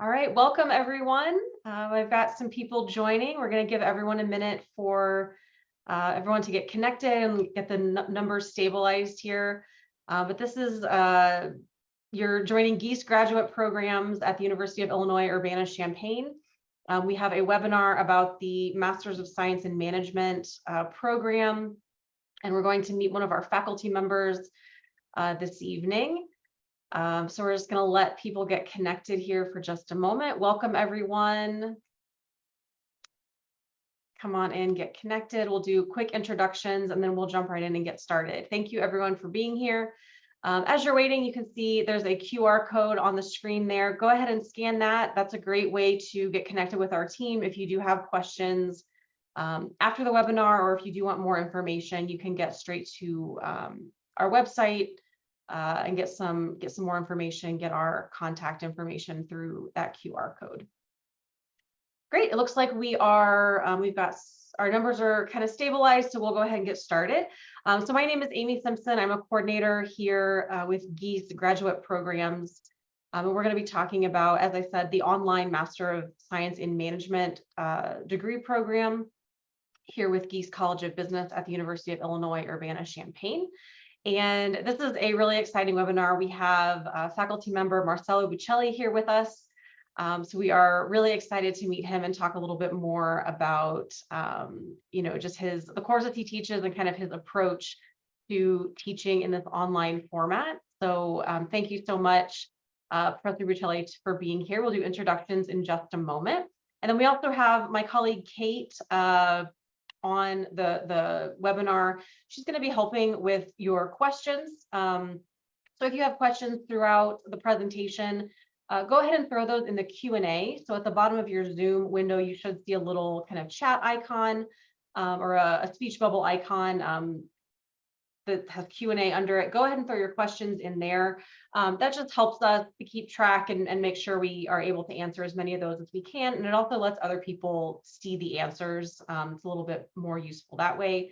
All right, welcome everyone. I've got some people joining. We're going to give everyone a minute for everyone to get connected and get the numbers stabilized here. But this is, you're joining Geese graduate programs at the University of Illinois Urbana-Champaign. We have a webinar about the Masters of Science in Management program, and we're going to meet one of our faculty members this evening. So we're just going to let people get connected here for just a moment. Welcome, everyone. Come on in, get connected. We'll do quick introductions, and then we'll jump right in and get started. Thank you, everyone, for being here. As you're waiting, you can see there's a QR code on the screen there. Go ahead and scan that. That's a great way to get connected with our team. If you do have questions after the webinar, or if you do want more information, you can get straight to our website and get some more information, get our contact information through that QR code. Great, it looks like we are, we've got, our numbers are kind of stabilized, so we'll go ahead and get started. So my name is Amy Simpson. I'm a coordinator here with Geese graduate programs. And we're going to be talking about, as I said, the online Master of Science in Management degree program here with Geese College of Business at the University of Illinois Urbana-Champaign. And this is a really exciting webinar. We have faculty member Marcelo Bucheli here with us. So we are really excited to meet him and talk a little bit more about, just the course that he teaches and kind of his approach to teaching in this online format. So thank you so much, Professor Bucheli, for being here. We'll do introductions in just a moment. And then we also have my colleague, Kate, on the webinar. She's going to be helping with your questions. So if you have questions throughout the presentation, go ahead and throw those in the Q&A. So at the bottom of your Zoom window, you should see a little kind of chat icon or a speech bubble icon that has Q&A under it. Go ahead and throw your questions in there. That just helps us to keep track and make sure we are able to answer as many of those as we can. And it also lets other people see the answers. It's a little bit more useful that way.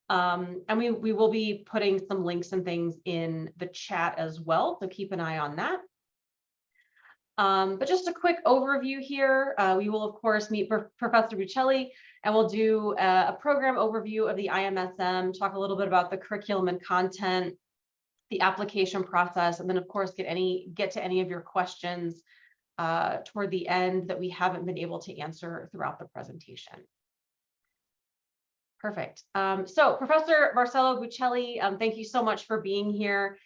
And we will be putting some links and things in the chat as well. So keep an eye on that. But just a quick overview here. We will, of course, meet Professor Bucheli, and we'll do a program overview of the iMSM, talk a little bit about the curriculum and content, the application process, and then, of course, get to any of your questions toward the end that we haven't been able to answer throughout the presentation. Perfect. So Professor Marcelo Bucheli, thank you so much for being here.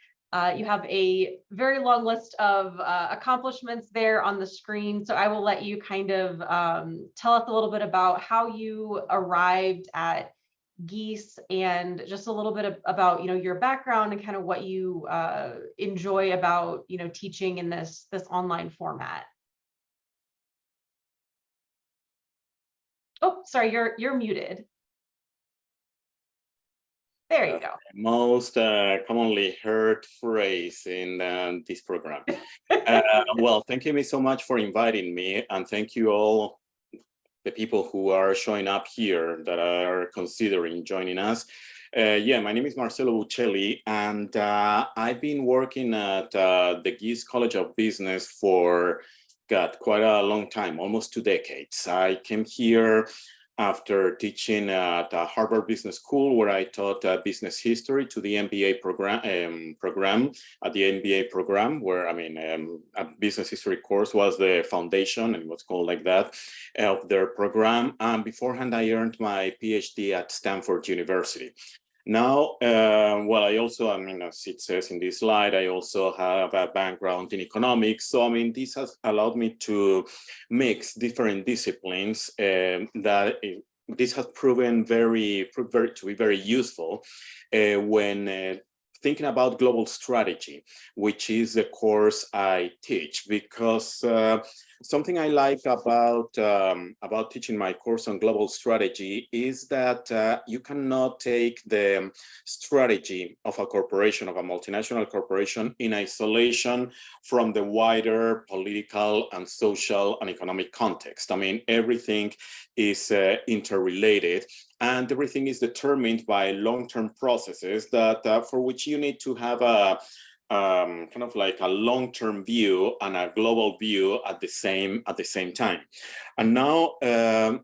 You have a very long list of accomplishments there on the screen. So I will let you kind of tell us a little bit about how you arrived at Geese and just a little bit about, your background and kind of what you enjoy about, teaching in this online format. Oh, sorry, you're muted. There you go. Most commonly heard phrase in this program. Well, thank you so much for inviting me, and thank you all the people who are showing up here that are considering joining us. Yeah, my name is Marcelo Bucheli, and I've been working at the Geese College of Business for, quite a long time, almost 2 decades. I came here after teaching at Harvard Business School, where I taught business history to the MBA program, at the MBA program, where, a business history course was the foundation, and it was called like that, of their program. And beforehand, I earned my PhD at Stanford University. Now, well, I also, as it says in this slide, I also have a background in economics. So, this has allowed me to mix different disciplines this has proven to be very useful when thinking about global strategy, which is the course I teach, because something I like about teaching my course on global strategy is that you cannot take the strategy of a corporation, of a multinational corporation, in isolation from the wider political and social and economic context. Everything is interrelated, and everything is determined by long-term processes that for which you need to have a kind of like a long-term view and a global view at the same time. And now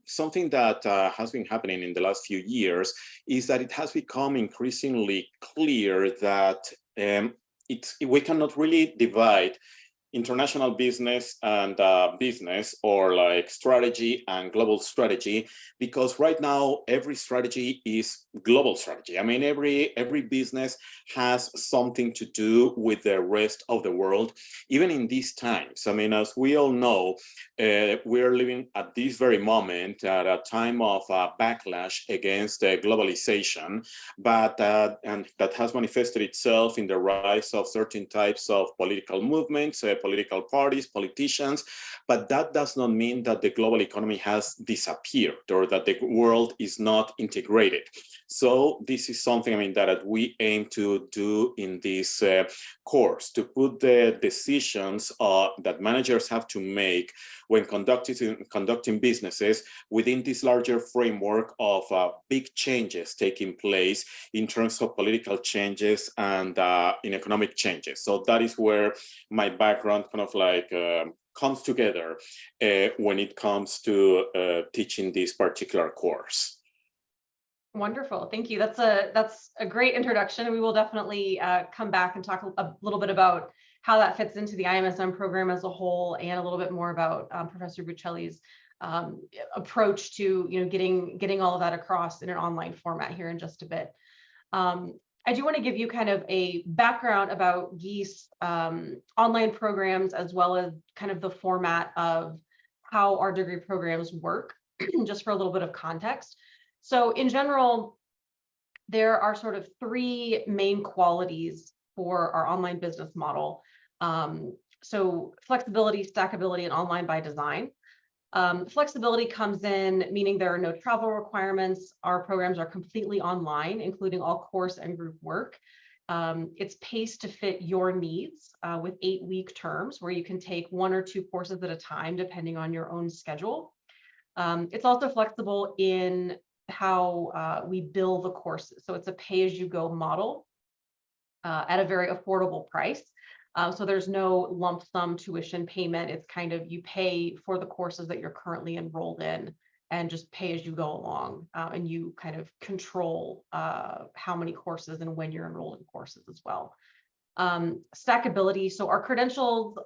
something that has been happening in the last few years is that it has become increasingly clear that we cannot really divide international business and business, or like strategy and global strategy, because right now every strategy is global strategy. I mean, every business has something to do with the rest of the world, even in these times. I mean, as we all know, we're living at this very moment at a time of backlash against globalization, but and that has manifested itself in the rise of certain types of political movements, political parties, politicians, but that does not mean that the global economy has disappeared or that the world is not integrated. So this is something, I mean, that we aim to do in this course, to put the decisions that managers have to make when conducting businesses within this larger framework of big changes taking place in terms of political changes and in economic changes. So that is where my background kind of like comes together when it comes to teaching this particular course. Wonderful, thank you. That's a great introduction. We will definitely come back and talk a little bit about how that fits into the iMSM program as a whole, and a little bit more about Professor Bucheli's approach to getting all of that across in an online format here in just a bit. I do want to give you kind of a background about GEES online programs, as well as kind of the format of how our degree programs work, just for a little bit of context. So in general, there are sort of three main qualities for our online business model. So flexibility, stackability, and online by design. Flexibility comes in, meaning there are no travel requirements. Our programs are completely online, including all course and group work. It's paced to fit your needs with 8-week terms, where you can take 1 or 2 courses at a time, depending on your own schedule. It's also flexible in how we bill the courses. So it's a pay-as-you-go model at a very affordable price. So there's no lump sum tuition payment. It's kind of, you pay for the courses that you're currently enrolled in and just pay as you go along. And you kind of control how many courses and when you're enrolled in courses as well. Stackability, so our credentials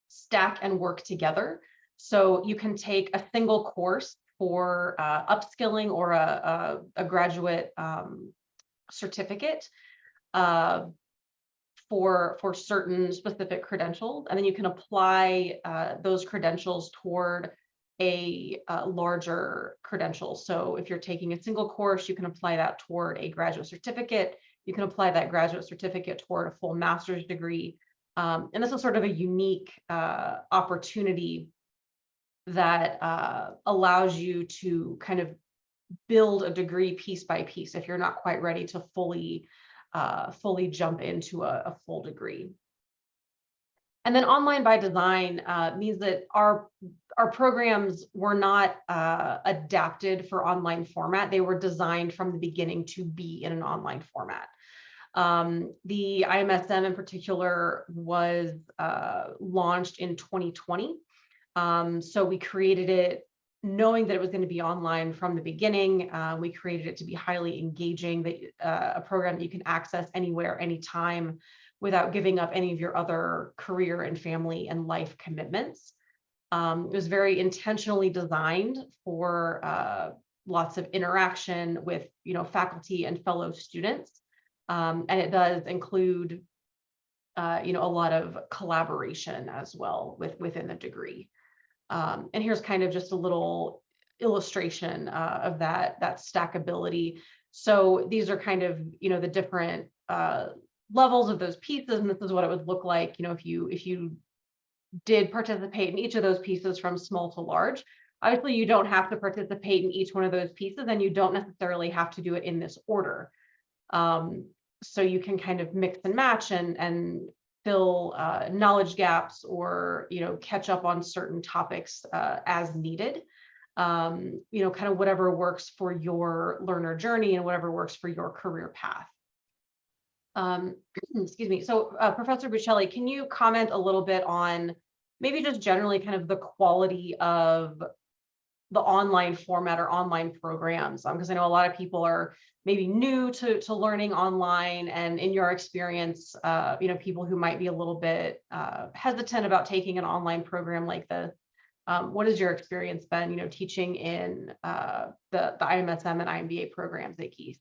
stack and work together. So you can take a single course for upskilling or a graduate certificate for certain specific credentials, and then you can apply those credentials toward a larger credential. So if you're taking a single course, you can apply that toward a graduate certificate. You can apply that graduate certificate toward a full master's degree. And this is sort of a unique opportunity that allows you to kind of build a degree piece by piece if you're not quite ready to fully jump into a full degree. And then online by design means that our programs were not adapted for online format. They were designed from the beginning to be in an online format. The iMSM in particular was launched in 2020. So we created it knowing that it was going to be online from the beginning. We created it to be highly engaging, a program that you can access anywhere, anytime, without giving up any of your other career and family and life commitments. It was very intentionally designed for lots of interaction with faculty and fellow students. And it does include a lot of collaboration as well within the degree. And here's kind of just a little illustration of that stackability. So these are kind of the different levels of those pieces, and this is what it would look like if you did participate in each of those pieces from small to large. Obviously, you don't have to participate in each one of those pieces, and you don't necessarily have to do it in this order. So you can kind of mix and match and fill knowledge gaps, or catch up on certain topics as needed. Kind of whatever works for your learner journey and whatever works for your career path. Excuse me. So Professor Bucheli, can you comment a little bit on maybe just generally kind of the quality of the online format or online programs? Because I know a lot of people are maybe new to learning online, and in your experience, people who might be a little bit hesitant about taking an online program like this. What has your experience been, teaching in the iMSM and iMBA programs at Keith?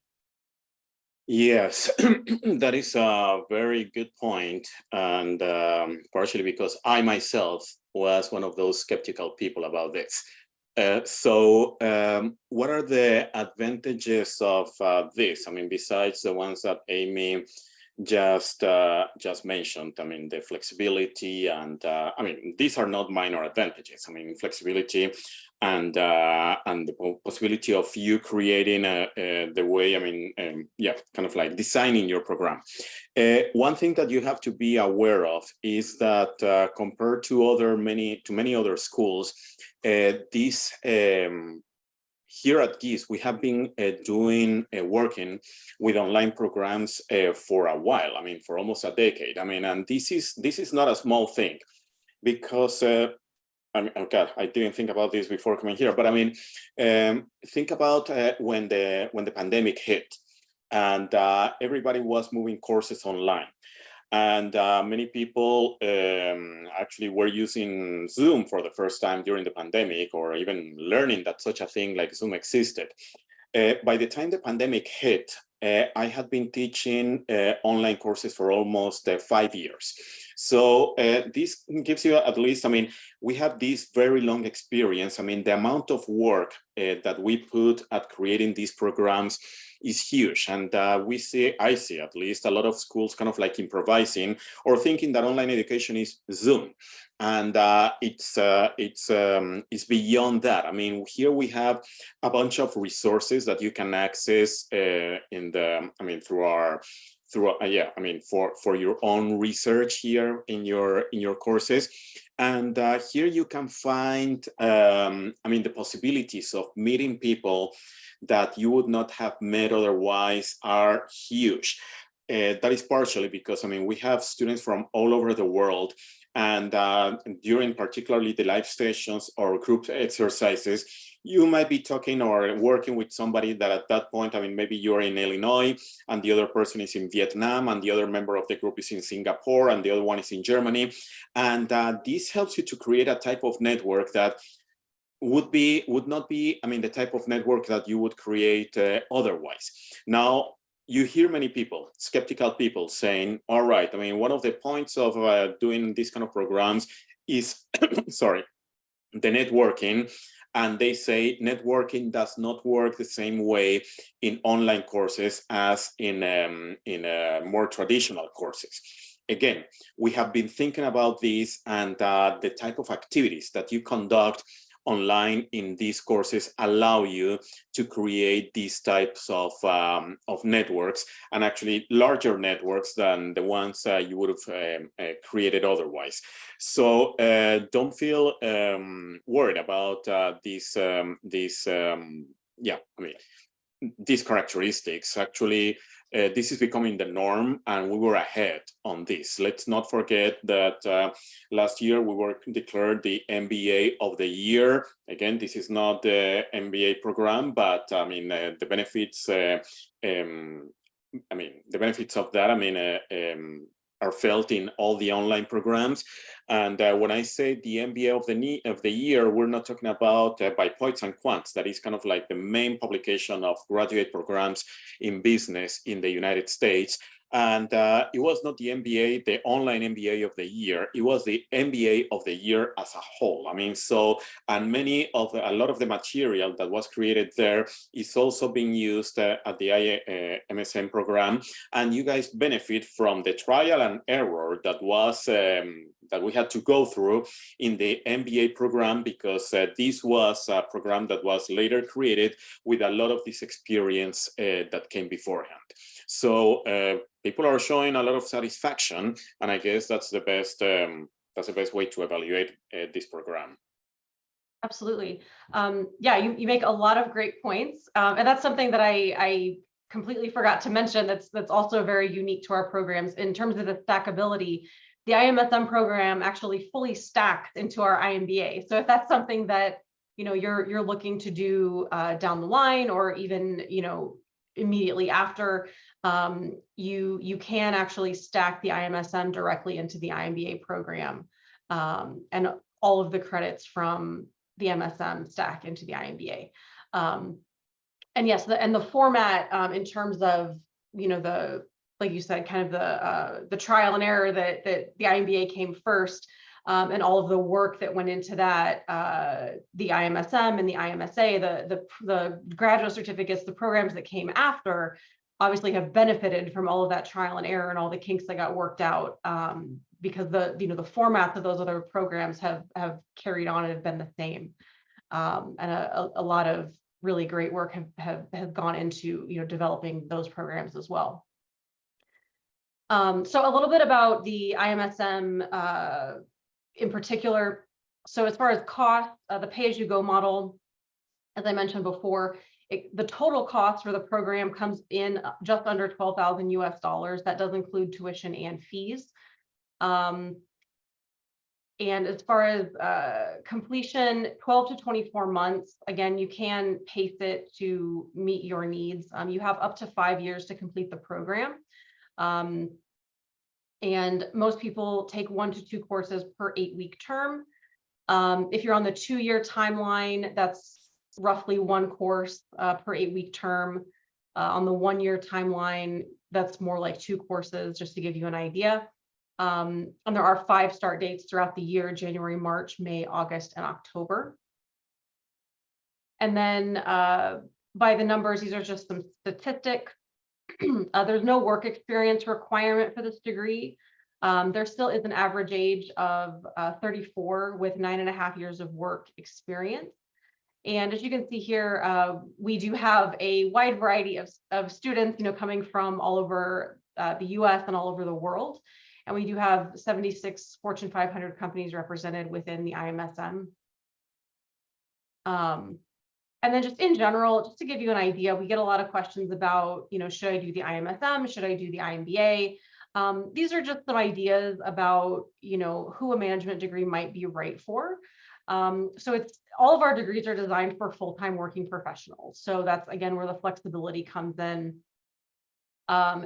Yes, that is a very good point, and partially because I myself was one of those skeptical people about this. What are the advantages of this? I mean, besides the ones that Amy just mentioned, I mean, the flexibility and I mean, these are not minor advantages. I mean, flexibility and the possibility of you creating the way, I mean, yeah, kind of like designing your program. One thing that you have to be aware of is that compared to many other schools, here at GIS, we have been working with online programs for a while. I mean, for almost a decade. I mean, and this is not a small thing, because I mean, oh God, I didn't think about this before coming here. But I mean, think about when the pandemic hit, and everybody was moving courses online. And many people actually were using Zoom for the first time during the pandemic, or even learning that such a thing like Zoom existed. By the time the pandemic hit, I had been teaching online courses for almost 5 years. So this gives you at least, I mean, we have this very long experience. I mean, the amount of work that we put at creating these programs is huge. And I see at least a lot of schools kind of like improvising or thinking that online education is Zoom. And it's beyond that. I mean, here we have a bunch of resources that you can access for your own research here in your courses. And here you can find, the possibilities of meeting people that you would not have met otherwise are huge. That is partially because, I mean, we have students from all over the world, and during particularly the live sessions or group exercises, you might be talking or working with somebody that at that point, I mean, maybe you're in Illinois and the other person is in Vietnam and the other member of the group is in Singapore and the other one is in Germany. And this helps you to create a type of network that would not be, I mean, the type of network that you would create otherwise. Now, you hear many people, skeptical people saying, all right, I mean, one of the points of doing these kind of programs is, sorry, the networking. And they say networking does not work the same way in online courses as in more traditional courses. Again, we have been thinking about this, and the type of activities that you conduct online in these courses allow you to create these types of networks, and actually larger networks than the ones you would have created otherwise. So don't feel worried about these characteristics. Actually, this is becoming the norm, and we were ahead on this. Let's not forget that last year we were declared the MBA of the year. Again, this is not the MBA program, but I mean, the benefits. The benefits of that, are felt in all the online programs. And when I say the MBA of the year, we're not talking about by points and quants. That is kind of like the main publication of graduate programs in business in the United States. And it was not the MBA, the online MBA of the year. It was the MBA of the year as a whole. I mean, so, and a lot of the material that was created there is also being used at the iMSM program. And you guys benefit from the trial and error that was that we had to go through in the MBA program, because this was a program that was later created with a lot of this experience that came beforehand. So people are showing a lot of satisfaction, and I guess that's the best way to evaluate this program. Absolutely. Yeah, you make a lot of great points. And that's something that I completely forgot to mention that's also very unique to our programs in terms of the stackability. The iMSM program actually fully stacks into our iMBA. So if that's something that you're looking to do down the line, or even immediately after, you can actually stack the iMSM directly into the iMBA program, and all of the credits from the MSM stack into the iMBA. And yes, the format in terms of like you said, kind of the trial and error that the iMBA came first, and all of the work that went into that, the iMSM and the iMSA, the graduate certificates, the programs that came after, obviously have benefited from all of that trial and error and all the kinks that got worked out, because the formats of those other programs have carried on and have been the same, and a lot of really great work have gone into developing those programs as well. So a little bit about the iMSM in particular. So as far as cost, the pay-as-you-go model, as I mentioned before, the total cost for the program comes in just under $12,000 US. That does include tuition and fees. And as far as completion, 12 to 24 months. Again, you can pace it to meet your needs. You have up to 5 years to complete the program. And most people take 1 to 2 courses per 8-week term. If you're on the 2-year timeline, that's roughly 1 course per 8-week term. On the 1-year timeline, that's more like 2 courses, just to give you an idea. And there are 5 start dates throughout the year: January, March, May, August, and October. And then by the numbers, these are just some statistics. There's no work experience requirement for this degree. There still is an average age of 34 with 9.5 years of work experience. And as you can see here, we do have a wide variety of students, coming from all over the US and all over the world. And we do have 76 Fortune 500 companies represented within the iMSM. And then just in general, just to give you an idea, we get a lot of questions about, should I do the iMSM? Should I do the iMBA? These are just some ideas about, who a management degree might be right for. So all of our degrees are designed for full-time working professionals. So that's, again, where the flexibility comes in.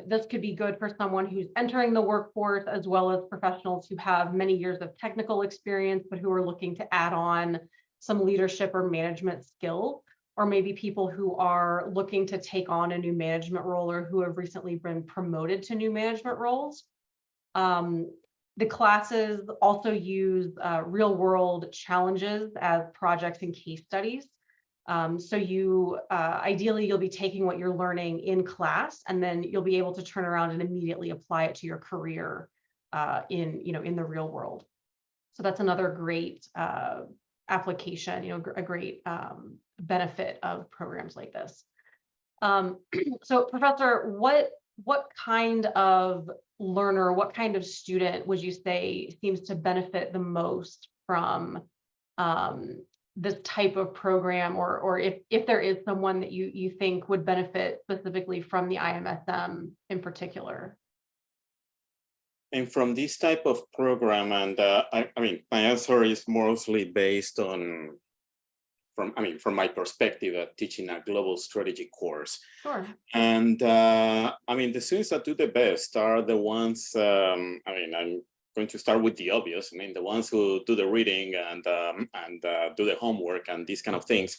This could be good for someone who's entering the workforce, as well as professionals who have many years of technical experience, but who are looking to add on some leadership or management skill, or maybe people who are looking to take on a new management role, or who have recently been promoted to new management roles. The classes also use real-world challenges as projects and case studies. So ideally, you'll be taking what you're learning in class, and then you'll be able to turn around and immediately apply it to your career in the real world. So that's another great application, a great benefit of programs like this. So Professor, what kind of learner, what kind of student would you say seems to benefit the most from this type of program, or if there is someone that you think would benefit specifically from the iMSM in particular? And from this type of program, and I mean, my answer is mostly based on, from my perspective, teaching a global strategy course. Sure. And the students that do the best are the ones, I'm going to start with the obvious. The ones who do the reading and do the homework and these kind of things.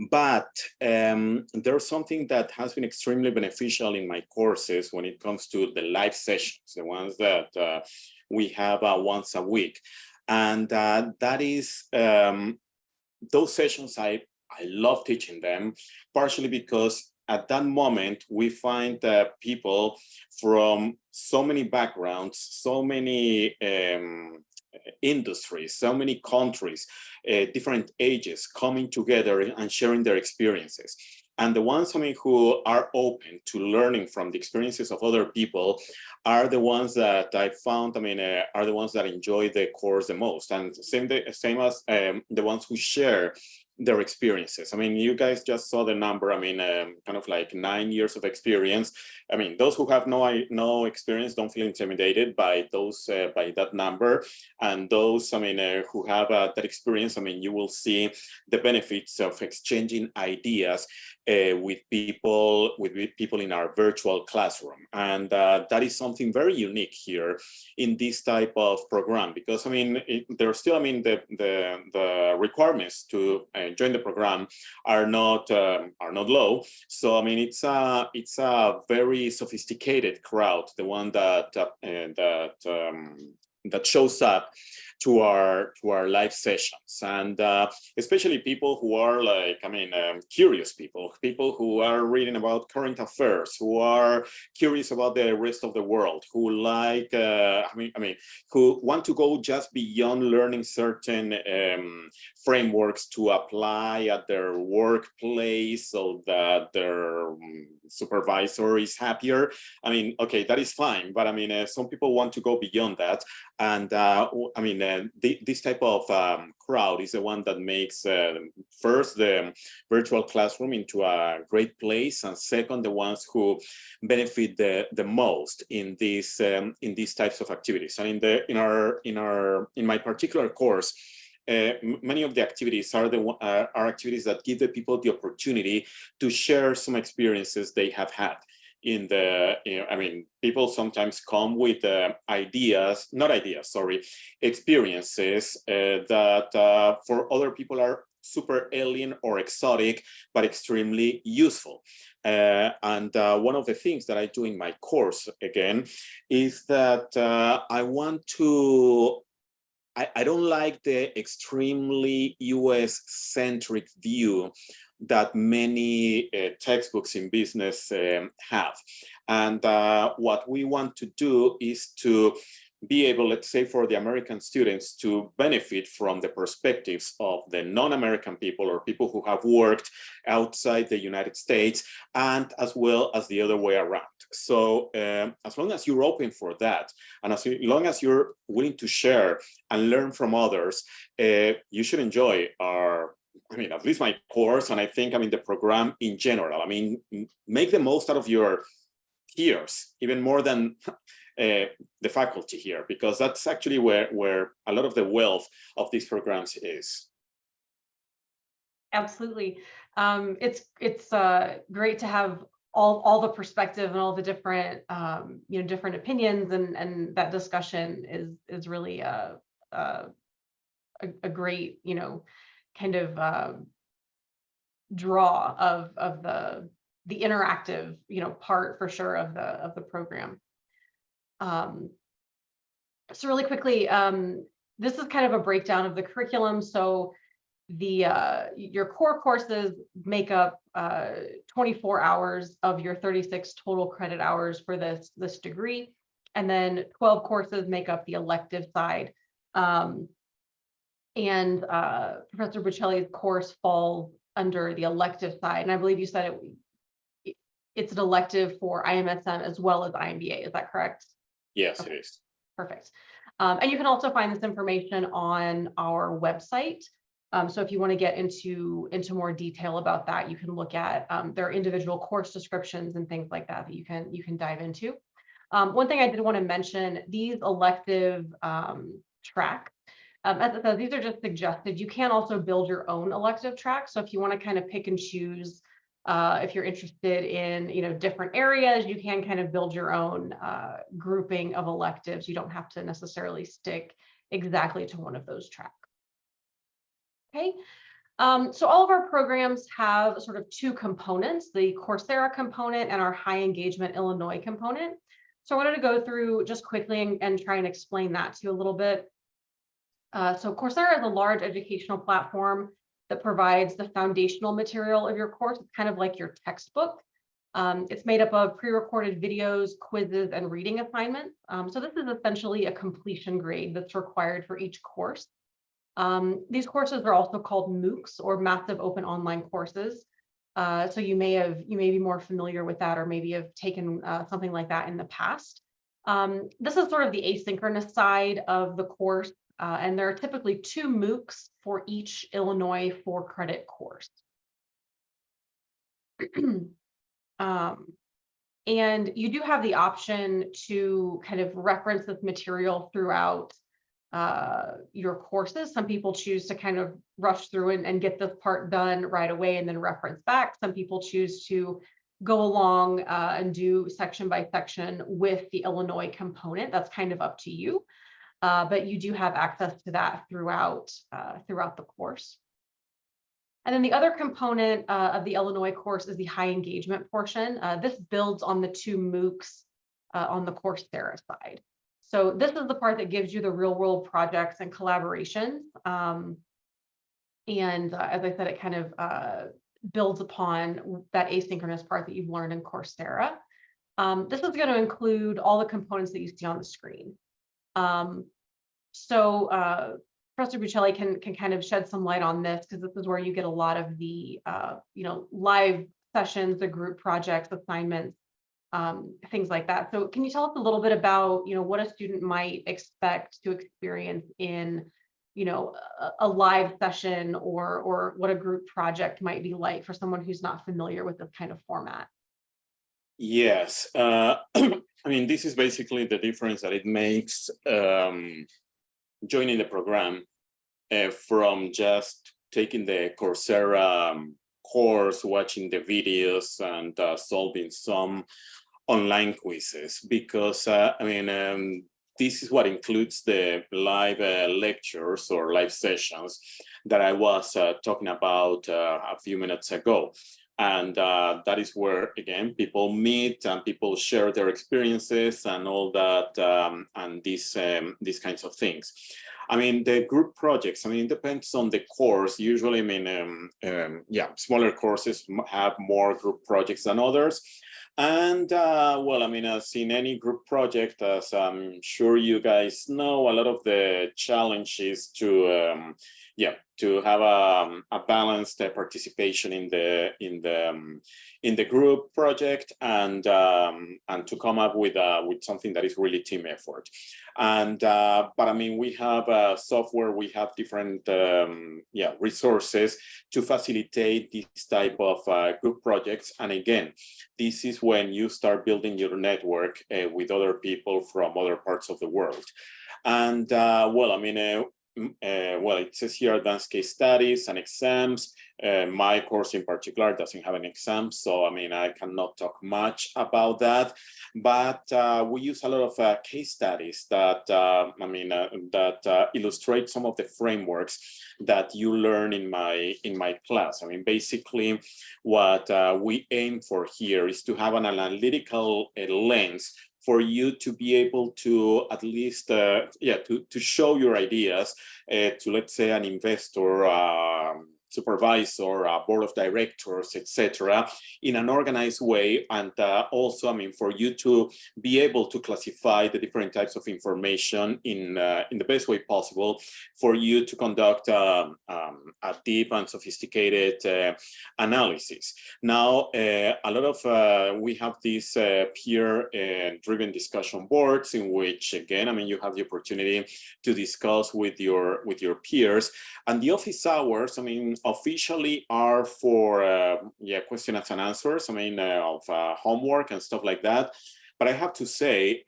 But there's something that has been extremely beneficial in my courses when it comes to the live sessions, the ones that we have once a week. And that is, those sessions, I love teaching them, partially because at that moment, we find people from so many backgrounds, so many industries, so many countries, different ages coming together and sharing their experiences. And the ones who are open to learning from the experiences of other people are the ones that I found, are the ones that enjoy the course the most. And same as the ones who share their experiences. I mean, you guys just saw the number. I mean, kind of like 9 years of experience. I mean, those who have no experience don't feel intimidated by those by that number, and those, I mean, who have that experience. I mean, you will see the benefits of exchanging ideas with people in our virtual classroom, and that is something very unique here in this type of program, because I mean, there's still, I mean, the requirements to join the program are not low. So I mean, it's a very sophisticated crowd, the one that that shows up to our live sessions, and especially people who are like, I mean, curious people who are reading about current affairs, who are curious about the rest of the world, who like, I mean, who want to go just beyond learning certain frameworks to apply at their workplace so that their supervisor is happier. I mean, okay, that is fine, but I mean, some people want to go beyond that, and I mean, this type of crowd is the one that makes first the virtual classroom into a great place, and second, the ones who benefit the most in these types of activities. And in my particular course, many of the activities are activities that give the people the opportunity to share some experiences they have had in the, I mean, people sometimes come with experiences that for other people are super alien or exotic, but extremely useful. And one of the things that I do in my course, again, is that I want to, I don't like the extremely US-centric view that many textbooks in business have. And what we want to do is to be able, let's say, for the American students to benefit from the perspectives of the non-American people or people who have worked outside the United States, and as well as the other way around. So as long as you're open for that, and as long as you're willing to share and learn from others, you should enjoy our, I mean, at least my course, and I think, I mean, the program in general. I mean, make the most out of your peers, even more than the faculty here, because that's actually where a lot of the wealth of these programs is. Absolutely. It's great to have all the perspective and all the different different opinions, and that discussion is really a great kind of draw of the interactive part for sure of the program. So really quickly, this is kind of a breakdown of the curriculum. So your core courses make up 24 hours of your 36 total credit hours for this degree, and then 12 courses make up the elective side. And Professor Bucheli's course falls under the elective side, and I believe you said it's an elective for iMSM as well as IMBA. Is that correct? Yes, okay. It is. Perfect. And you can also find this information on our website. So if you want to get into more detail about that, you can look at their individual course descriptions and things like that you can dive into. One thing I did want to mention, these elective tracks, as I said, these are just suggested. You can also build your own elective track. So if you want to kind of pick and choose, if you're interested in different areas, you can kind of build your own grouping of electives. You don't have to necessarily stick exactly to one of those tracks. Okay, so all of our programs have sort of two components: the Coursera component and our high engagement Illinois component. So I wanted to go through just quickly and try and explain that to you a little bit. So Coursera is a large educational platform that provides the foundational material of your course. It's kind of like your textbook. It's made up of pre-recorded videos, quizzes, and reading assignments. So this is essentially a completion grade that's required for each course. These courses are also called MOOCs, or massive open online courses. So you may be more familiar with that, or maybe have taken something like that in the past. This is sort of the asynchronous side of the course. and there are typically 2 MOOCs for each Illinois 4-credit course. And you do have the option to kind of reference this material throughout your courses. Some people choose to kind of rush through and get this part done right away and then reference back. Some people choose to go along and do section by section with the Illinois component. That's kind of up to you, but you do have access to that throughout the course. And then the other component of the Illinois course is the high engagement portion. This builds on the 2 MOOCs on the Coursera side. So this is the part that gives you the real world projects and collaborations. And as I said, it kind of builds upon that asynchronous part that you've learned in Coursera. This is going to include all the components that you see on the screen. Professor Bucheli can kind of shed some light on this, because this is where you get a lot of the live sessions, the group projects, assignments, things like that. So can you tell us a little bit about what a student might expect to experience in a live session, or what a group project might be like for someone who's not familiar with this kind of format? Yes, I mean, this is basically the difference that it makes joining the program from just taking the Coursera course, watching the videos, and solving some online quizzes, because I mean, this is what includes the live lectures or live sessions that I was talking about a few minutes ago. And that is where, again, people meet and people share their experiences and all that, and these kinds of things. I mean, the group projects, I mean, it depends on the course. Usually, I mean, yeah, smaller courses have more group projects than others. And well, I mean, as in any group project, as I'm sure you guys know, a lot of the challenge is to to have a balanced participation in the group project, and to come up with something that is really team effort. And but I mean, we have software, we have different resources to facilitate this type of group projects. And again, this is when you start building your network with other people from other parts of the world. And well, I mean, well, it says here advanced case studies and exams. My course in particular doesn't have an exam, so I mean, I cannot talk much about that. But we use a lot of case studies that I mean, that illustrate some of the frameworks that you learn in my class. I mean, basically, what we aim for here is to have an analytical lens for you to be able to at least, to show your ideas to, let's say, an investor, supervisor, board of directors, etc., in an organized way. And also, I mean, for you to be able to classify the different types of information in the best way possible, for you to conduct a deep and sophisticated analysis. Now, a lot of we have these peer-driven discussion boards in which, again, I mean, you have the opportunity to discuss with your peers. And the office hours, I mean, officially are for questions and answers, I mean, of homework and stuff like that. But I have to say,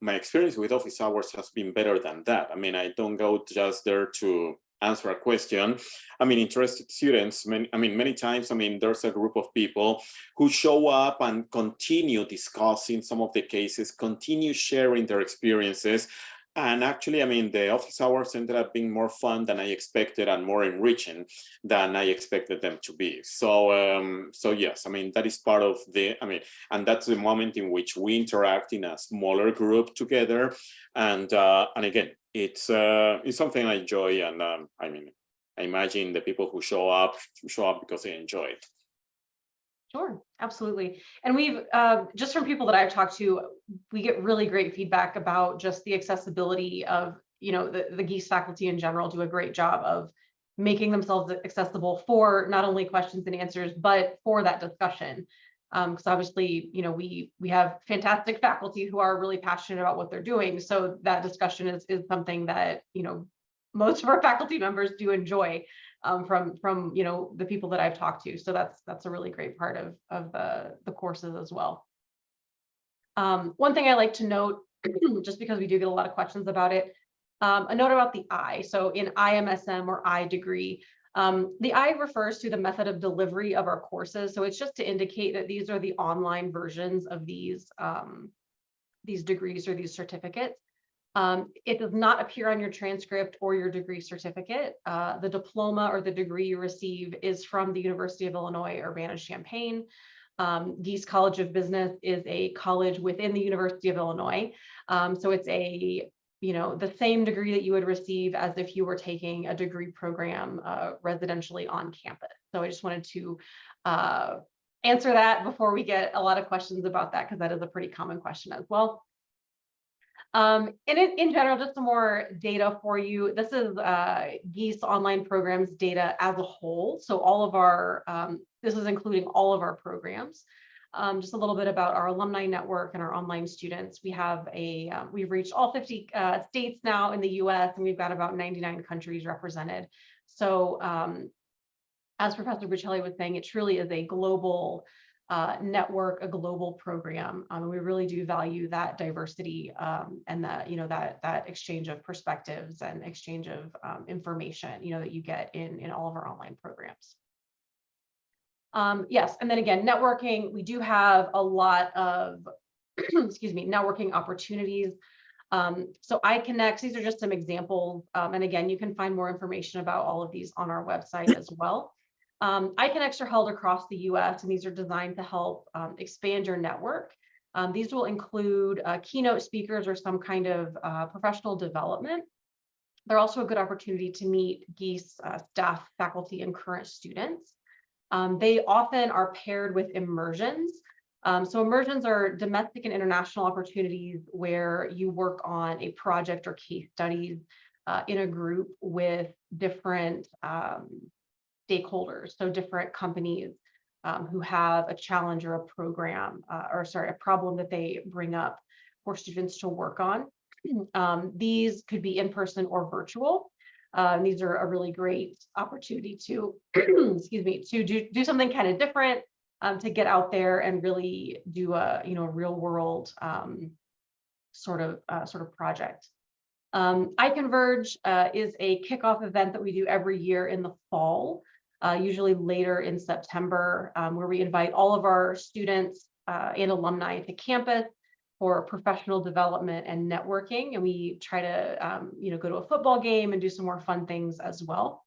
my experience with office hours has been better than that. I mean, I don't go just there to answer a question. I mean, interested students, many times, I mean, there's a group of people who show up and continue discussing some of the cases, continue sharing their experiences. And actually, I mean, the office hours ended up being more fun than I expected and more enriching than I expected them to be. So, so yes, I mean, that is part of the, I mean, and that's the moment in which we interact in a smaller group together. And again, it's something I enjoy. And I mean, I imagine the people who show up because they enjoy it. Sure, absolutely. And we've, just from people that I've talked to, we get really great feedback about just the accessibility of, the GEIS faculty in general do a great job of making themselves accessible for not only questions and answers, but for that discussion. Because obviously, we have fantastic faculty who are really passionate about what they're doing. So that discussion is something that, most of our faculty members do enjoy from you know, the people that I've talked to. So that's a really great part of the courses as well. One thing I like to note, just because we do get a lot of questions about it, a note about the I. So in iMSM or I degree, the I refers to the method of delivery of our courses. So it's just to indicate that these are the online versions of these degrees or these certificates. It does not appear on your transcript or your degree certificate. The diploma or the degree you receive is from the University of Illinois Urbana-Champaign. Gies College of Business is a college within the University of Illinois. So it's a, you know, the same degree that you would receive as if you were taking a degree program residentially on campus. So I just wanted to answer that before we get a lot of questions about that, because that is a pretty common question as well. And in general, just some more data for you. This is Gies online programs data as a whole. So all of our, this is including all of our programs. Just a little bit about our alumni network and our online students. We have we've reached all 50 states now in the US, and we've got about 99 countries represented. So as Professor Bucheli was saying, it truly is a global network, a global program. We really do value that diversity and that, you know, that exchange of perspectives and exchange of information, you know, that you get in all of our online programs. Yes, and then again, networking, we do have a lot of, excuse me, networking opportunities. So iConnect, these are just some examples. And again, you can find more information about all of these on our website as well. iConnects are held across the US, and these are designed to help expand your network. These will include keynote speakers or some kind of professional development. They're also a good opportunity to meet Gies staff, faculty, and current students. They often are paired with immersions. So immersions are domestic and international opportunities where you work on a project or case studies in a group with different stakeholders, so different companies who have a challenge or a program, a problem that they bring up for students to work on. These could be in person or virtual. These are a really great opportunity to, excuse me, to do something kind of different, to get out there and really do a, you know, real world sort of project. iConverge is a kickoff event that we do every year in the fall, usually later in September, where we invite all of our students and alumni to campus for professional development and networking. And we try to, you know, go to a football game and do some more fun things as well.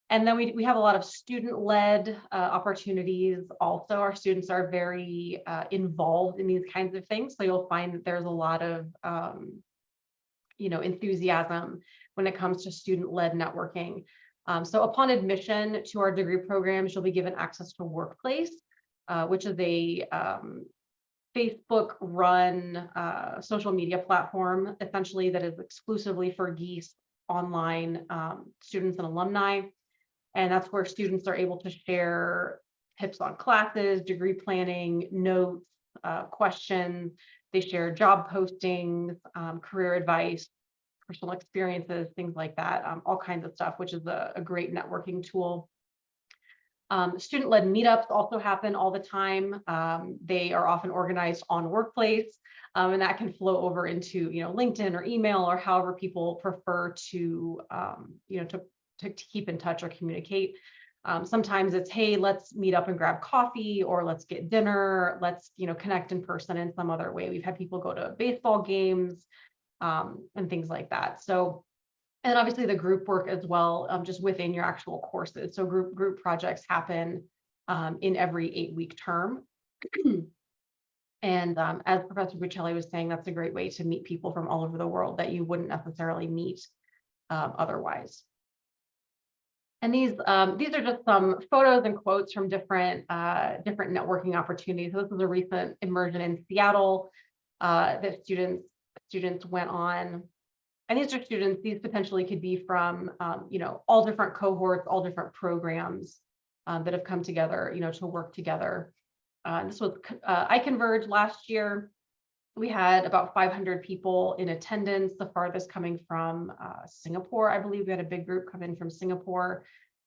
And then we have a lot of student-led opportunities. Also, our students are very involved in these kinds of things. So you'll find that there's a lot of, you know, enthusiasm when it comes to student-led networking. So upon admission to our degree programs, you'll be given access to Workplace, which is a Facebook-run social media platform, essentially, that is exclusively for Gies online students and alumni. And that's where students are able to share tips on classes, degree planning, notes, questions. They share job postings, career advice, personal experiences, things like that, all kinds of stuff, which is a great networking tool. Student-led meetups also happen all the time. They are often organized on Workplace, and that can flow over into, you know, LinkedIn or email or however people prefer to, you know, to keep in touch or communicate. Sometimes it's, hey, let's meet up and grab coffee, or let's get dinner, let's, you know, connect in person in some other way. We've had people go to baseball games and things like that. So, and obviously the group work as well, just within your actual courses. So group projects happen in every 8-week term. And as Professor Bucheli was saying, that's a great way to meet people from all over the world that you wouldn't necessarily meet otherwise. And these are just some photos and quotes from different networking opportunities. So this is a recent immersion in Seattle that students went on. And these are students, these potentially could be from, you know, all different cohorts, all different programs that have come together, you know, to work together. This was iConverge last year. We had about 500 people in attendance, the farthest coming from Singapore. I believe we had a big group come in from Singapore,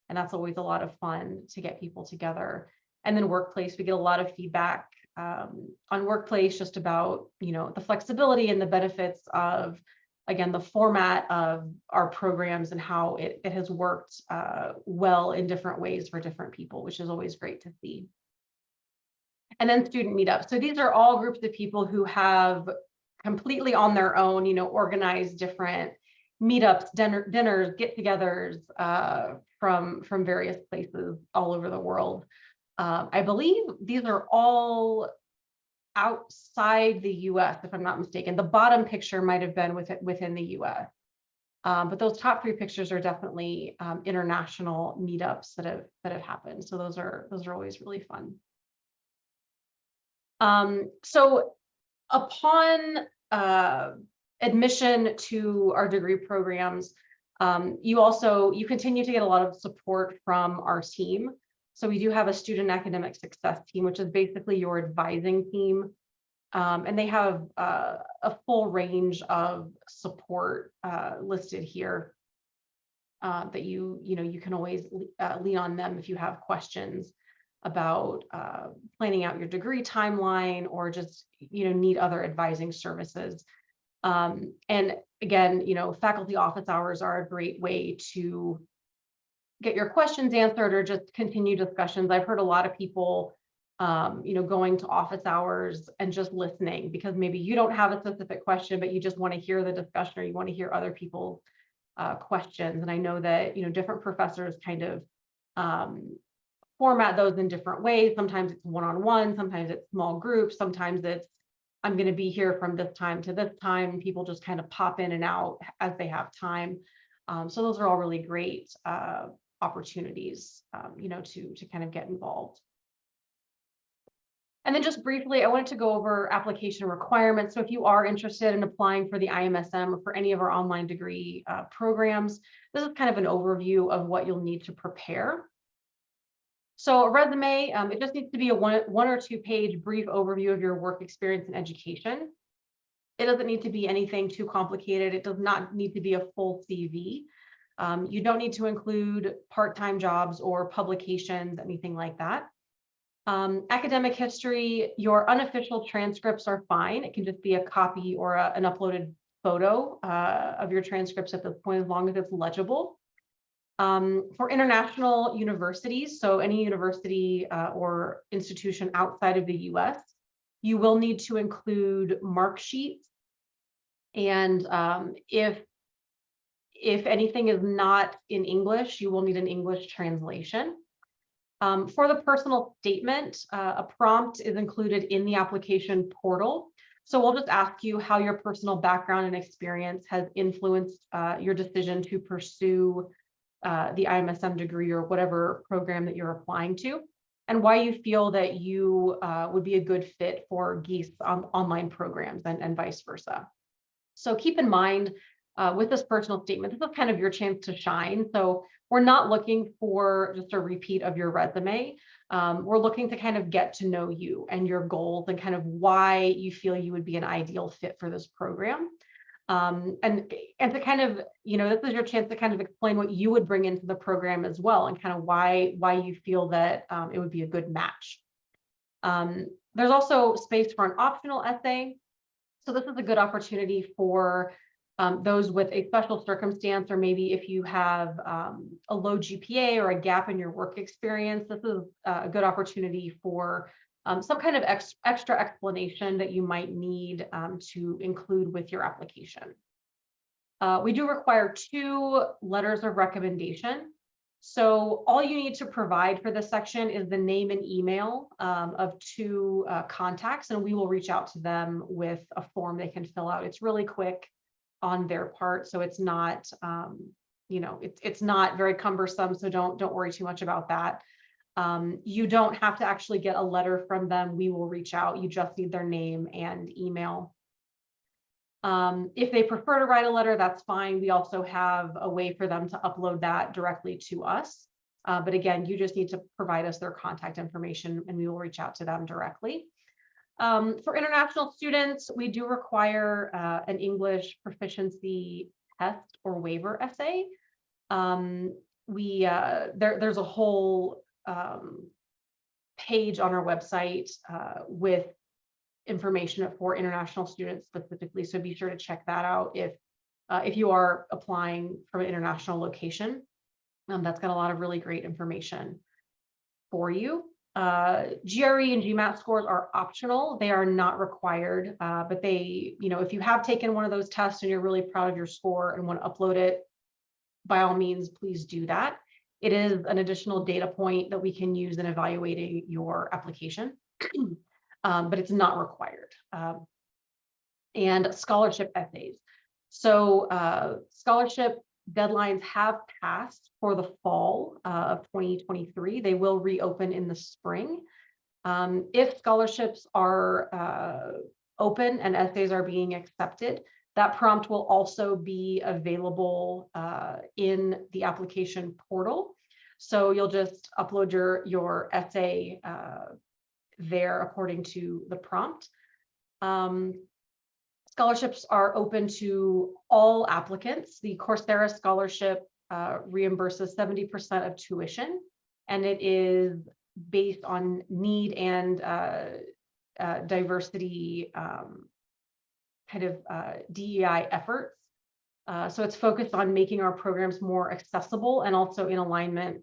and that's always a lot of fun to get people together. And then workplace, we get a lot of feedback on workplace, just about, you know, the flexibility and the benefits of, again, the format of our programs and how it has worked well in different ways for different people, which is always great to see. And then student meetups. So these are all groups of people who have completely on their own, you know, organized different meetups, dinners, get-togethers from various places all over the world. I believe these are all outside the US, if I'm not mistaken. The bottom picture might have been within the US. But those top 3 pictures are definitely international meetups that have happened. So those are always really fun. So upon admission to our degree programs, you continue to get a lot of support from our team. So we do have a student academic success team, which is basically your advising team. And they have a full range of support listed here that you can always lean on them if you have questions about planning out your degree timeline, or just need other advising services. And again, faculty office hours are a great way to get your questions answered or just continue discussions. I've heard a lot of people going to office hours and just listening, because maybe you don't have a specific question, but you just want to hear the discussion, or you want to hear other people's questions. And I know that different professors kind of format those in different ways. Sometimes it's one-on-one, sometimes it's small groups, sometimes it's I'm going to be here from this time to this time. People just kind of pop in and out as they have time. So those are all really great opportunities, to kind of get involved. And then just briefly, I wanted to go over application requirements. So if you are interested in applying for the iMSM or for any of our online degree programs, this is kind of an overview of what you'll need to prepare. So a resume, it just needs to be a one or two page brief overview of your work experience and education. It doesn't need to be anything too complicated. It does not need to be a full CV. You don't need to include part-time jobs or publications, anything like that. Academic history, your unofficial transcripts are fine. It can just be a copy or an uploaded photo of your transcripts at this point, as long as it's legible. For international universities, so any university or institution outside of the US, you will need to include mark sheets. And if anything is not in English, you will need an English translation. For the personal statement, a prompt is included in the application portal. So we'll just ask you how your personal background and experience has influenced your decision to pursue the iMSM degree or whatever program that you're applying to, and why you feel that you would be a good fit for GEIS online programs and vice versa. So keep in mind with this personal statement, this is kind of your chance to shine. So we're not looking for just a repeat of your resume. We're looking to kind of get to know you and your goals and kind of why you feel you would be an ideal fit for this program. And to kind of, this is your chance to kind of explain what you would bring into the program as well, and kind of why you feel that it would be a good match. There's also space for an optional essay. So this is a good opportunity for those with a special circumstance, or maybe if you have a low GPA or a gap in your work experience, this is a good opportunity for some kind of extra explanation that you might need to include with your application. We do require 2 letters of recommendation. So all you need to provide for this section is the name and email of 2 contacts, and we will reach out to them with a form they can fill out. It's really quick on their part, so it's not, it's not very cumbersome. So don't worry too much about that. You don't have to actually get a letter from them. We will reach out. You just need their name and email. If they prefer to write a letter, that's fine. We also have a way for them to upload that directly to us. But again, you just need to provide us their contact information and we will reach out to them directly. For international students, we do require an English proficiency test or waiver essay. There's a whole page on our website with information for international students specifically, so be sure to check that out if you are applying from an international location. That's got a lot of really great information for you. GRE and GMAT scores are optional. They are not required, but they, if you have taken one of those tests and you're really proud of your score and want to upload it, by all means, please do that. It is an additional data point that we can use in evaluating your application, but it's not required. And scholarship essays. So scholarship deadlines have passed for the fall of 2023. They will reopen in the spring. If scholarships are open and essays are being accepted, that prompt will also be available in the application portal. So you'll just upload your essay there according to the prompt. Scholarships are open to all applicants. The Coursera scholarship reimburses 70% of tuition, and it is based on need and diversity DEI efforts. So it's focused on making our programs more accessible and also in alignment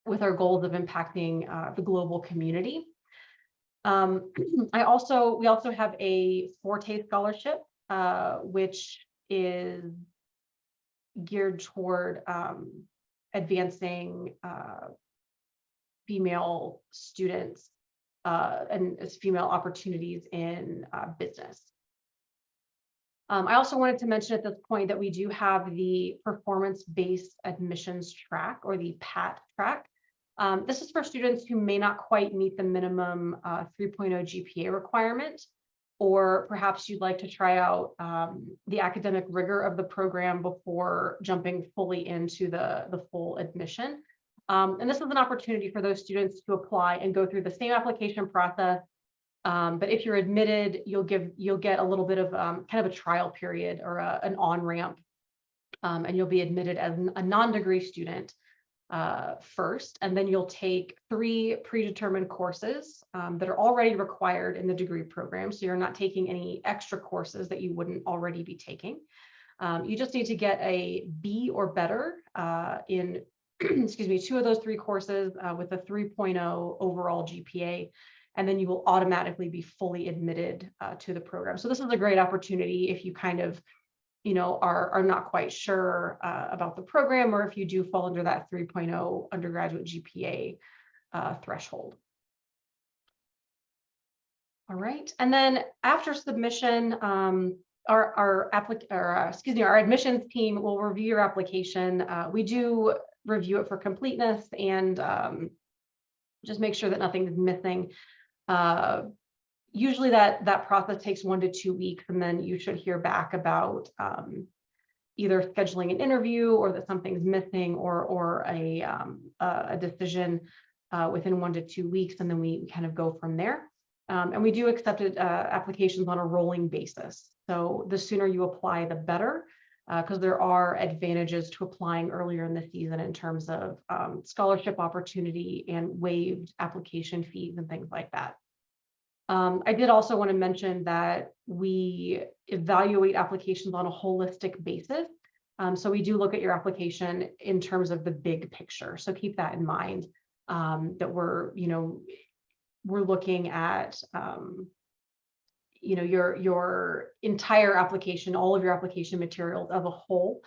with our goals of impacting the global community. We also have a Forte scholarship, which is geared toward advancing female students and female opportunities in business. I also wanted to mention at this point that we do have the performance-based admissions track, or the PAT track. This is for students who may not quite meet the minimum 3.0 GPA requirement, or perhaps you'd like to try out the academic rigor of the program before jumping fully into the full admission. And this is an opportunity for those students to apply and go through the same application process. But if you're admitted, you'll get a little bit of kind of a trial period or an on-ramp, and you'll be admitted as a non-degree student first, and then you'll take 3 predetermined courses that are already required in the degree program. So you're not taking any extra courses that you wouldn't already be taking. You just need to get a B or better in, excuse me, 2 of those 3 courses with a 3.0 overall GPA, and then you will automatically be fully admitted to the program. So this is a great opportunity if you kind of are not quite sure about the program, or if you do fall under that 3.0 undergraduate GPA threshold. All right, and then after submission, our admissions team will review your application. We do review it for completeness and just make sure that nothing is missing. Usually that process takes 1 to 2 weeks, and then you should hear back about either scheduling an interview, or that something's missing, or a decision within 1 to 2 weeks, and then we kind of go from there. And we do accept applications on a rolling basis. So the sooner you apply, the better, because there are advantages to applying earlier in the season in terms of scholarship opportunity and waived application fees and things like that. I did also want to mention that we evaluate applications on a holistic basis. So we do look at your application in terms of the big picture. So keep that in mind, that we're looking at your entire application, all of your application materials as a whole,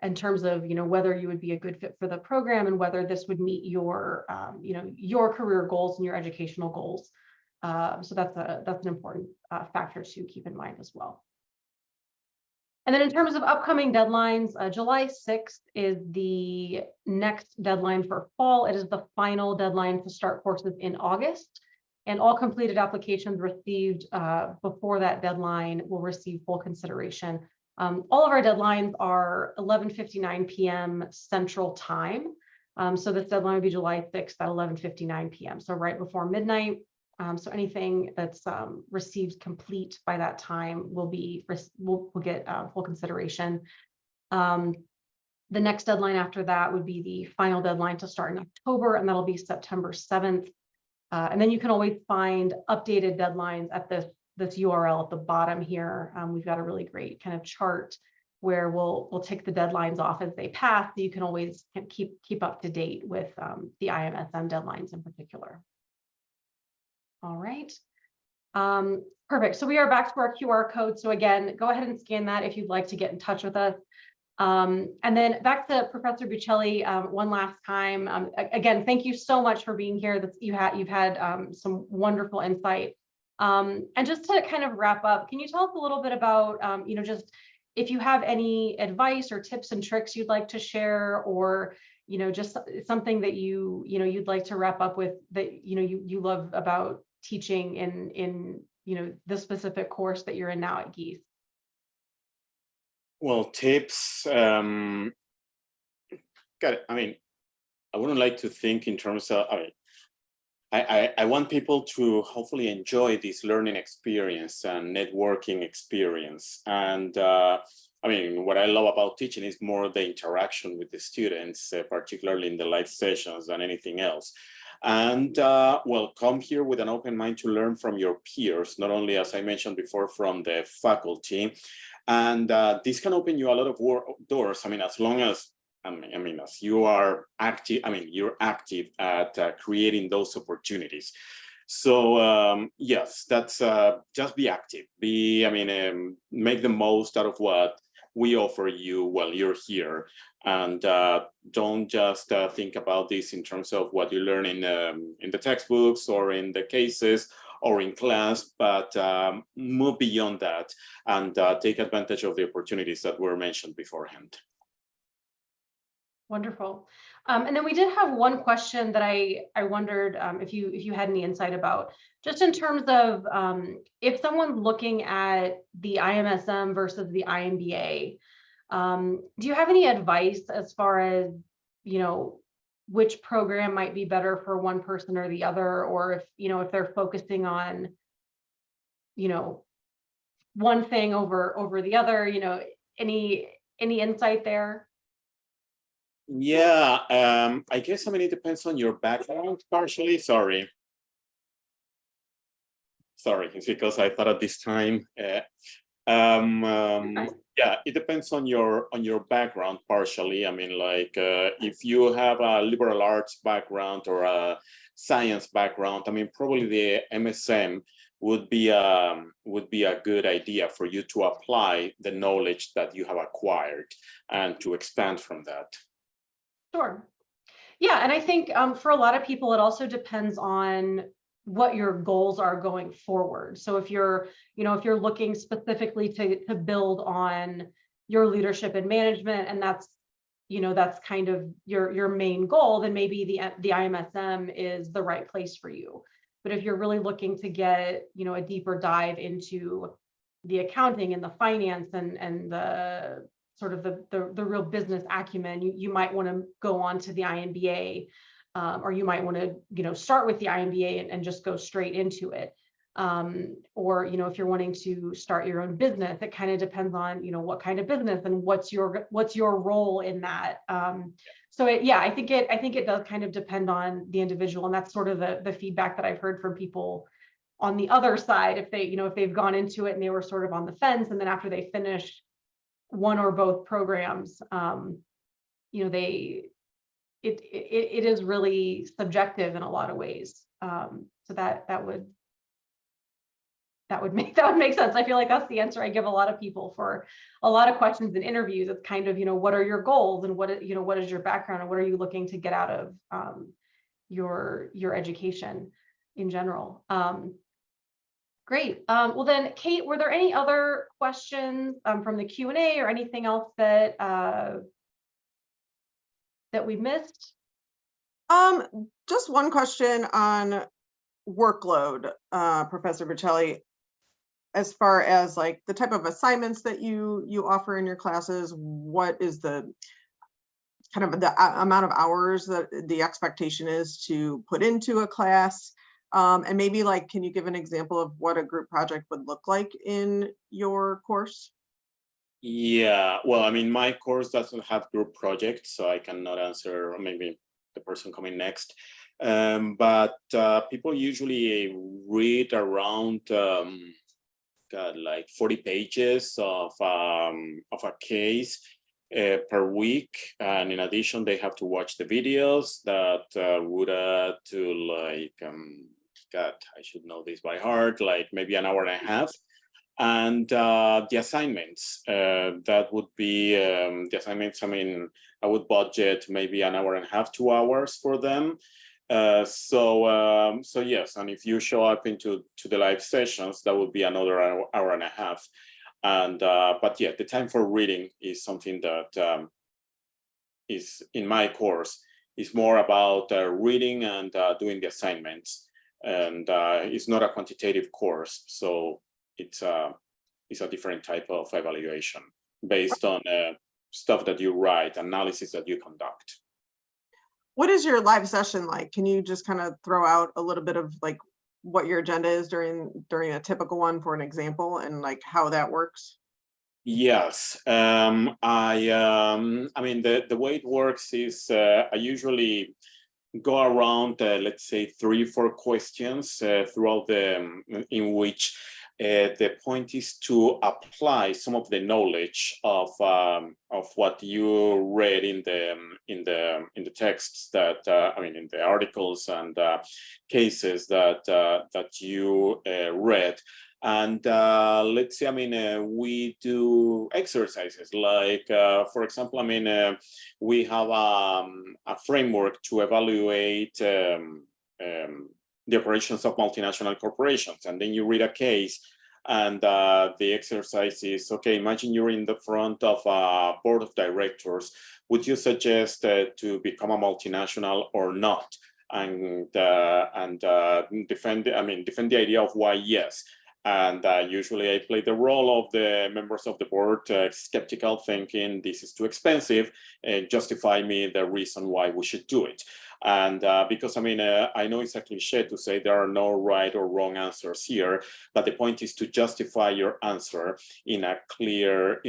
in terms of whether you would be a good fit for the program, and whether this would meet your your career goals and your educational goals. So that's an important factor to keep in mind as well. And then in terms of upcoming deadlines, July 6th is the next deadline for fall. It is the final deadline to start courses in August, and all completed applications received before that deadline will receive full consideration. All of our deadlines are 11:59 p.m. Central Time. So this deadline would be July 6th at 11:59 p.m. So right before midnight. So anything that's received complete by that time will get full consideration. The next deadline after that would be the final deadline to start in October, and that'll be September 7th. And then you can always find updated deadlines at this URL at the bottom here. We've got a really great kind of chart where we'll take the deadlines off as they pass, so you can always keep up to date with the iMSM deadlines in particular. All right. Perfect. So we are back to our QR code. So again, go ahead and scan that if you'd like to get in touch with us. And then back to Professor Bucheli one last time. Again, thank you so much for being here. You've had some wonderful insight. And just to kind of wrap up, can you tell us a little bit about, just if you have any advice or tips and tricks you'd like to share, or just something that you'd like to wrap up with that you love about teaching in the specific course that you're in now at Geese? Well, tips. I wouldn't like to think in terms of. I want people to hopefully enjoy this learning experience and networking experience. And what I love about teaching is more the interaction with the students, particularly in the live sessions, than anything else. And come here with an open mind to learn from your peers, not only, as I mentioned before, from the faculty. And this can open you a lot of doors. As long as, as you are active, you're active at creating those opportunities. So yes, that's just be active. Make the most out of what we offer you while you're here, and don't just think about this in terms of what you learn in the textbooks or in the cases or in class, but move beyond that and take advantage of the opportunities that were mentioned beforehand. Wonderful. And then we did have one question that I wondered if you had any insight about, just in terms of if someone's looking at the iMSM versus the iMBA, do you have any advice as far as, which program might be better for one person or the other, or if they're focusing on, one thing over the other, any insight there? Yeah, I guess, it depends on your background partially. Sorry, it's because I thought at this time. Yeah, it depends on your background partially. If you have a liberal arts background or a science background, probably the MSM would be a good idea for you to apply the knowledge that you have acquired and to expand from that. Sure. Yeah, and I think for a lot of people, it also depends on what your goals are going forward. So if you're looking specifically to build on your leadership and management, and that's kind of your main goal, then maybe the iMSM is the right place for you. But if you're really looking to get a deeper dive into the accounting and the finance and the sort of the real business acumen, you might want to go on to the iMBA, or you might want to start with the iMBA and just go straight into it. Or if you're wanting to start your own business, it kind of depends on what kind of business and what's your role in that. So I think it does kind of depend on the individual, and that's sort of the feedback that I've heard from people on the other side. If they if they've gone into it and they were sort of on the fence, and then after they finish one or both programs, it is really subjective in a lot of ways. So that would make sense. I feel like that's the answer I give a lot of people for a lot of questions in interviews. It's kind of, what are your goals, and what is your background, and what are you looking to get out of your education in general. Great. Well then, Kate, were there any other questions from the Q&A or anything else that we missed? Just one question on workload, Professor Bucheli, as far as like the type of assignments that you offer in your classes. What is the kind of the amount of hours that the expectation is to put into a class? And maybe like, can you give an example of what a group project would look like in your course? Yeah, well, I mean, my course doesn't have group projects, so I cannot answer, or maybe the person coming next. But people usually read around, like 40 pages of a case per week, and in addition, they have to watch the videos that would add to like, God, I should know this by heart, like maybe an hour and a half. And the assignments, that would be the assignments. I mean, I would budget maybe an hour and a half, 2 hours for them. So yes, and if you show up to the live sessions, that would be another hour and a half. And but yeah, the time for reading is something that is in my course is more about reading and doing the assignments, and it's not a quantitative course, so it's a different type of evaluation based on stuff that you write, analysis that you conduct. What is your live session like? Can you just kind of throw out a little bit of like what your agenda is during a typical one for an example, and like how that works? Yes, I mean, the way it works is I usually go around, let's say 3 or 4 questions throughout in which the point is to apply some of the knowledge of what you read in the texts that I mean, in the articles and cases that you read. And let's see, I mean, we do exercises like, for example, I mean, we have a framework to evaluate the operations of multinational corporations. And then you read a case, and the exercise is, okay, imagine you're in the front of a board of directors. Would you suggest to become a multinational or not? And defend the idea of why yes. And usually I play the role of the members of the board, skeptical, thinking this is too expensive, and justify me the reason why we should do it. And because I mean, I know it's a cliche to say there are no right or wrong answers here, but the point is to justify your answer in a clear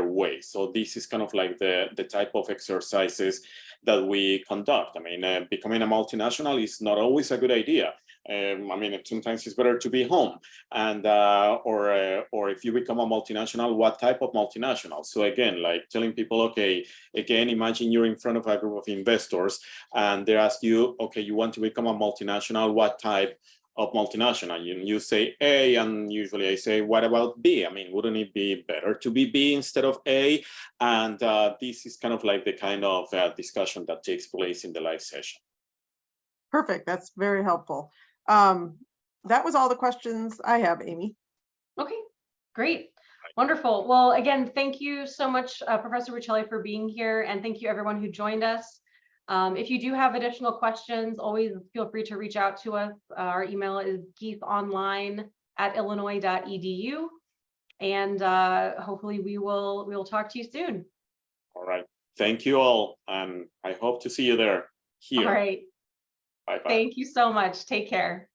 way. So this is kind of like the type of exercises that we conduct. I mean, becoming a multinational is not always a good idea. I mean, sometimes it's better to be home, and or if you become a multinational, what type of multinational? So again, like telling people, okay, again, imagine you're in front of a group of investors, and they ask you, okay, you want to become a multinational, what type of multinational? You say A, and usually I say, what about B? I mean, wouldn't it be better to be B instead of A? And this is kind of like the kind of discussion that takes place in the live session. Perfect. That's very helpful. That was all the questions I have, Amy. Okay, great. Wonderful. Well, again, thank you so much, Professor Bucheli, for being here, and thank you everyone who joined us. If you do have additional questions, always feel free to reach out to us. Our email is geethonline@illinois.edu, and hopefully we will talk to you soon. All right. Thank you all, and I hope to see you there. Here. All right. Bye-bye. Thank you so much. Take care.